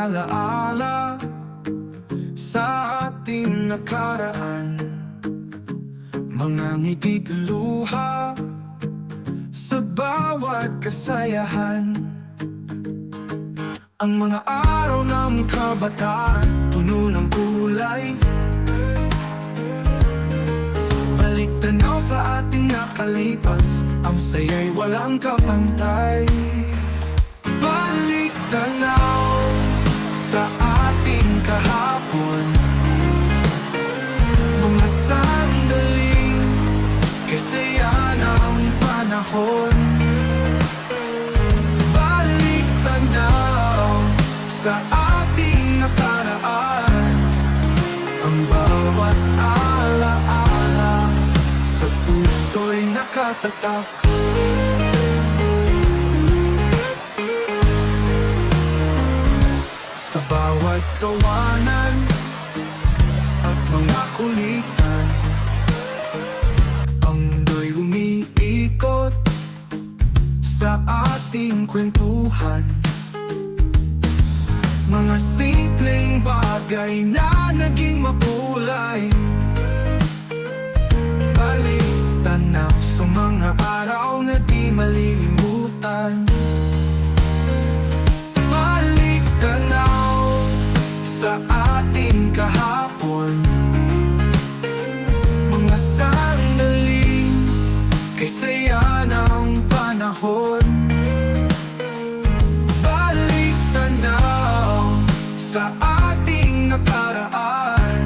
alaala sa ating nakaraan, mga ngiti't luha sa bawat kasayahan. Ang mga araw ng kabataan, puno ng kulay, balik tanaw sa ating nakalipas, ang saya'y walang kapantay. Balik tanaw sa ating kahapon, mga sandaling kay saya ng panahon. Balik tanaw sa ating nakaraan, ang bawat alaala sa puso'y nakatatak. Sa bawat tawanan at mga kulitan, ang mundo'y umiikot sa ating kwentuhan. Mga simpleng bagay na naging makulay, balik tanaw sa mga araw na di malilimutan. Balik tanaw sa ating kahapon, mga sandaling kay saya ng panahon. Balik tanaw sa ating nakaraan,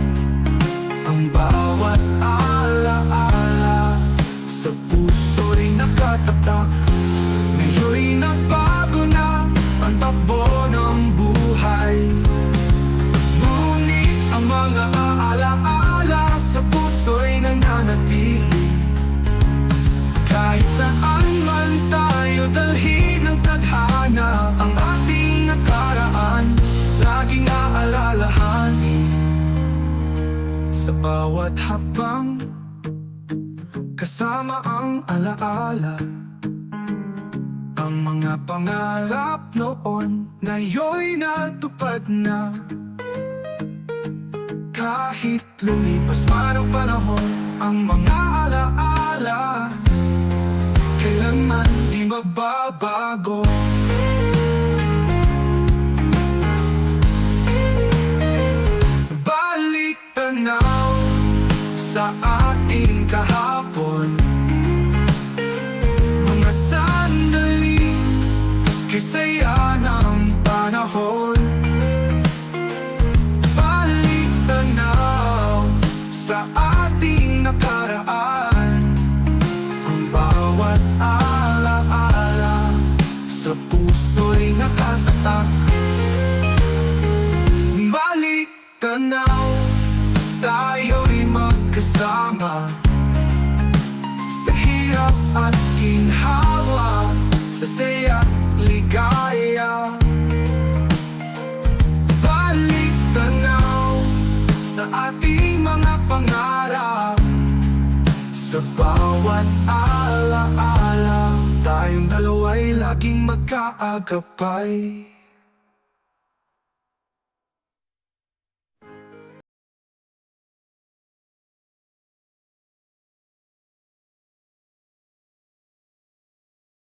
ang bawat alaala sa puso'y nakatatak. Ngayon'y nagbago na ang takbo ng buhay, ngunit ang mga alaala sa puso'y nananatili. Kahit saan man tayo dalhin ng tadhana, ang ating nakaraan laging aalalahanin. Sa bawat hakbang, kasama ang alaala, ang mga pangarap noon ngayon'y natupad na. Kahit lumipas man ang panahon, ang mga alaala kailanman di magbabago. Balik tanaw sa ating kahapon, mga sandaling kay saya ng panahon. Balik tanaw sa ating nakaraan, ang bawat alaala sa puso'y nakatatak. Balik tanaw, tayo'y magkasama sa hirap at ginhawa, sa saya't ligaya. Balik tanaw sa ating mga pangarap, sa bawat alaala tayong dalawa'y laging magkaagapay.